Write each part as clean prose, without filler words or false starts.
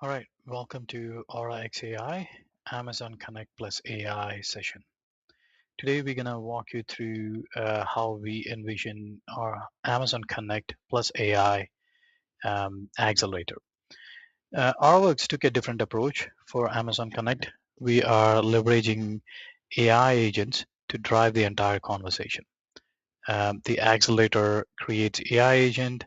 All right, welcome to AuraXAI Amazon Connect plus AI session. Today we're gonna walk you through how we envision our Amazon Connect plus AI accelerator. Our took a different approach for Amazon Connect. We are leveraging AI agents to drive the entire conversation. The accelerator creates AI agent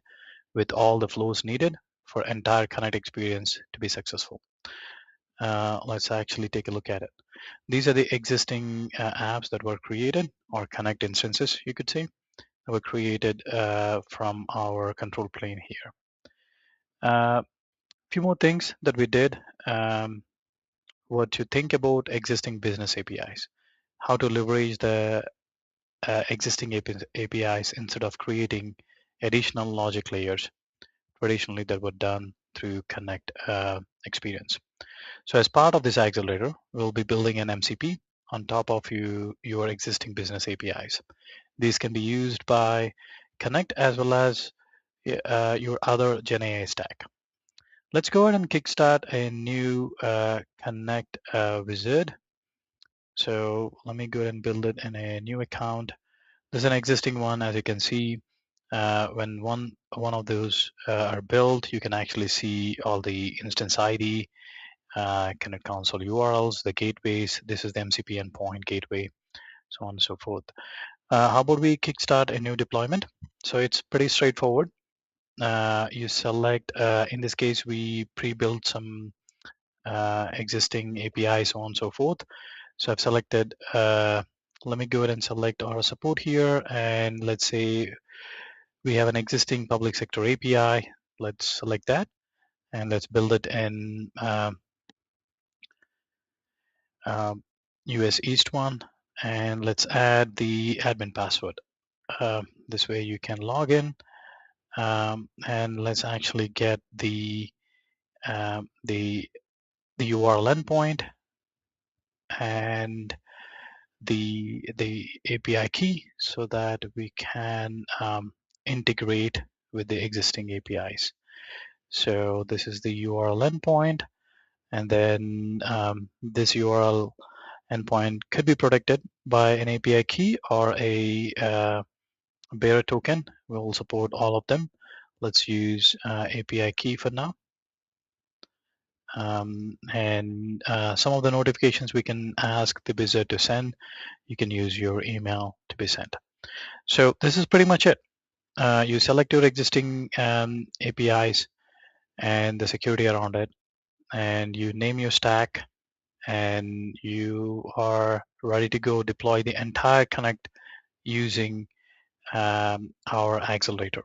with all the flows needed for entire Connect experience to be successful. Let's actually take a look at it. These are the existing apps that were created, or Connect instances, you could say, that were created from our control plane here. A few more things that we did were to think about existing business APIs, how to leverage the existing APIs instead of creating additional logic layers traditionally that were done through Connect experience. So as part of this accelerator, we'll be building an MCP on top of your existing business APIs. These can be used by Connect as well as your other GenAI stack. Let's go ahead and kickstart a new Connect wizard. So let me go ahead and build it in a new account. There's an existing one, as you can see. When one of those are built, you can actually see all the instance ID, Connect console URLs, the gateways. This is the MCP endpoint gateway, so on and so forth. How about we kickstart a new deployment? So it's pretty straightforward. You select, in this case, we pre-built some existing APIs, so on and so forth. So I've selected, let me go ahead and select our support here. And let's say we have an existing public sector API. Let's select that and let's build it in US East one. And let's add the admin password. This way you can log in. And let's actually get the URL endpoint and the API key so that we can integrate with the existing APIs. So this is the URL endpoint, and then this URL endpoint could be protected by an API key or a bearer token. We'll support all of them. Let's use API key for now. And some of the notifications we can ask the wizard to send. You can use your email to be sent. So this is pretty much it. You select your existing APIs and the security around it, and you name your stack, and you are ready to go deploy the entire Connect using our accelerator.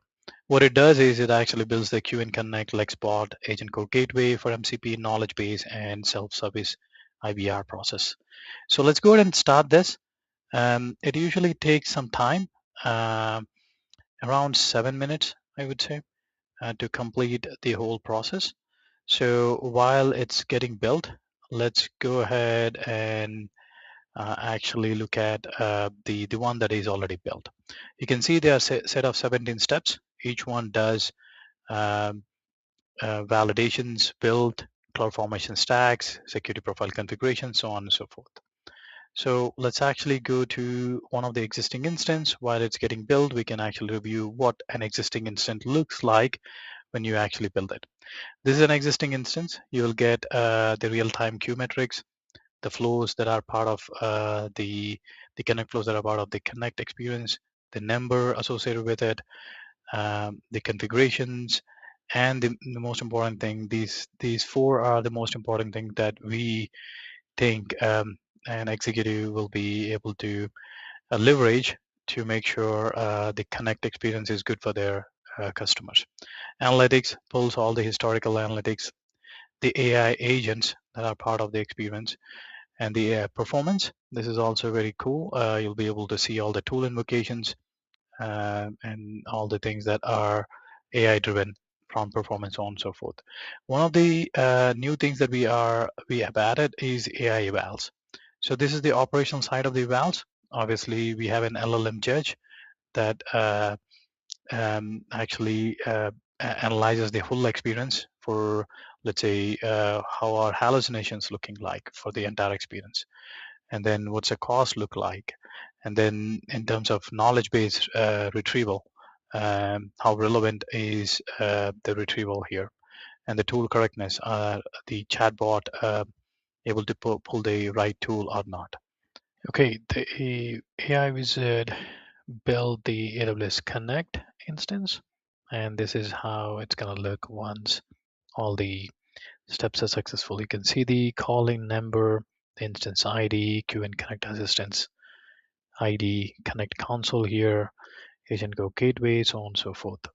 What it does is it actually builds the QN Connect Lex bot, AgentCore Gateway for MCP, knowledge base, and self-service IVR process. So let's go ahead and start this. It usually takes some time, around 7 minutes, I would say, to complete the whole process. So while it's getting built, let's go ahead and actually look at the one that is already built. You can see there are a set of 17 steps. Each one does validations, build, cloud formation stacks, security profile configuration, so on and so forth. So let's actually go to one of the existing instance. While it's getting built, we can actually review what an existing instance looks like when you actually build it. This is an existing instance. You will get the real-time queue metrics, the flows that are part of the Connect flows that are part of the Connect experience, the number associated with it, the configurations, and the most important thing, these four are the most important thing that we think an executive will be able to leverage to make sure the Connect experience is good for their customers. Analytics pulls all the historical analytics, the AI agents that are part of the experience, and the AI performance. This is also very cool. You'll be able to see all the tool invocations and all the things that are AI driven, from performance, on and so forth. One of the new things that we have added is AI evals. So this is the operational side of the evals. Obviously, we have an LLM judge that actually analyzes the whole experience for let's say how are hallucinations looking like for the entire experience, and then what's the cost look like, and then in terms of knowledge base retrieval, how relevant is the retrieval here, and the tool correctness, the chatbot able to pull the right tool or not. Okay, the AI wizard built the AWS Connect instance, and this is how it's going to look once all the steps are successful. You can see the calling number, the instance ID, Q and Connect Assistance ID, Connect Console here, AgentCore Gateway, so on and so forth.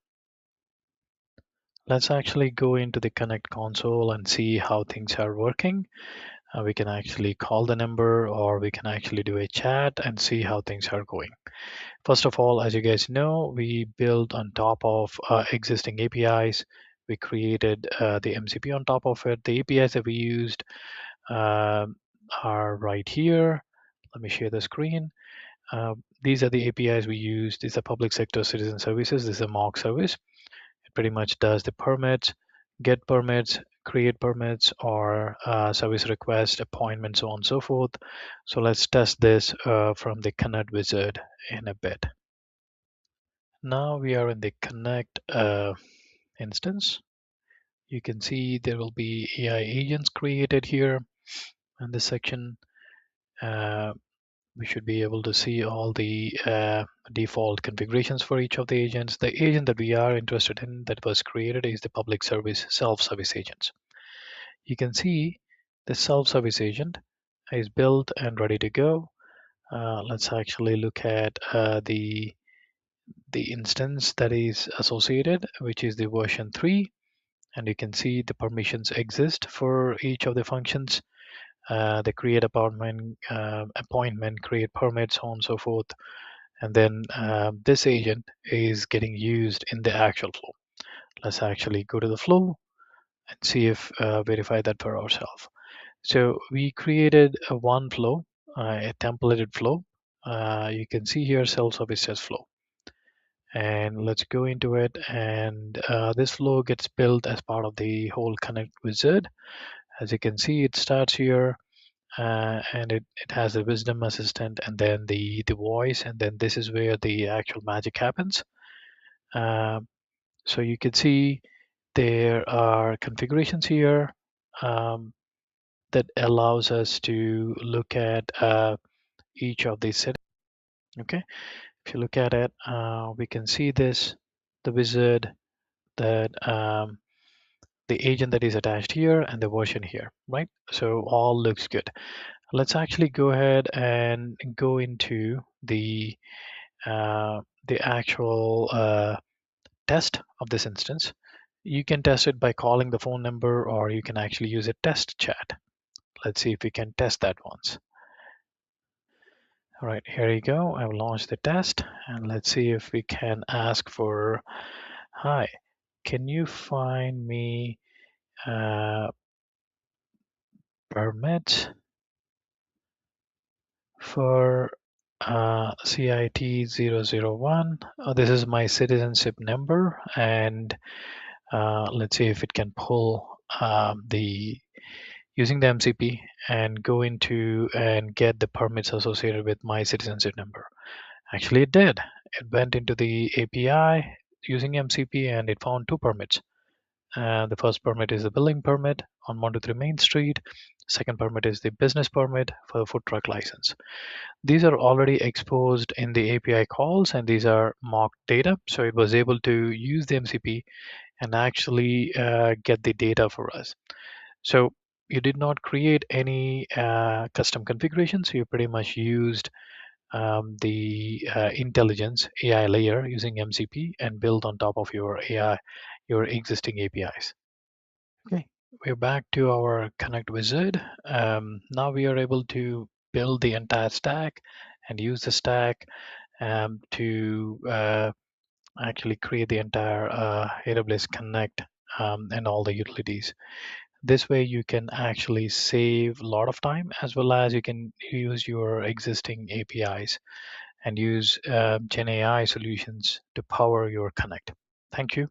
Let's actually go into the Connect console and see how things are working. We can actually call the number, or we can actually do a chat and see how things are going. First of all, as you guys know, we built on top of existing APIs. We created the MCP on top of it. The APIs that we used are right here. Let me share the screen. These are the APIs we use. These are public sector citizen services. This is a mock service. It pretty much does the permits, get permits, create permits, or service request, appointment, so on and so forth. So let's test this from the Connect wizard in a bit. Now we are in the Connect instance. You can see there will be AI agents created here in this section. We should be able to see all the default configurations for each of the agents. The agent that we are interested in that was created is the public service self-service agents. You can see the self-service agent is built and ready to go. Let's actually look at the instance that is associated, which is the version 3. And you can see the permissions exist for each of the functions. The create appointment, create permits, so on and so forth. And then this agent is getting used in the actual flow. Let's actually go to the flow and see if verify that for ourselves. So we created a one flow, a templated flow. You can see here self-service flow. And let's go into it. And this flow gets built as part of the whole Connect wizard. As you can see, it starts here. And it has the wisdom assistant and then the voice, and then this is where the actual magic happens. So you can see there are configurations here that allows us to look at each of these settings. Okay, if you look at it, we can see this, the wizard, that the agent that is attached here and the version here, right? So all looks good. Let's actually go ahead and go into the actual test of this instance. You can test it by calling the phone number, or you can actually use a test chat. Let's see if we can test that once. All right, here you go. I've launched the test, and let's see if we can ask for, hi, can you find me permit for CIT 001. This is my citizenship number, and let's see if it can pull the using the MCP and go into and get the permits associated with my citizenship number. Actually, it did. It went into the API using MCP and it found two permits. The first permit is the building permit on 123 Main Street. Second permit is the business permit for the food truck license. These are already exposed in the API calls, and these are mock data. So it was able to use the MCP and actually get the data for us. So you did not create any custom configurations. You pretty much used the intelligence AI layer using MCP and built on top of your AI, your existing APIs. Okay, we're back to our Connect wizard. Now we are able to build the entire stack and use the stack to actually create the entire AWS Connect and all the utilities. This way you can actually save a lot of time, as well as you can use your existing APIs and use Gen AI solutions to power your Connect. Thank you.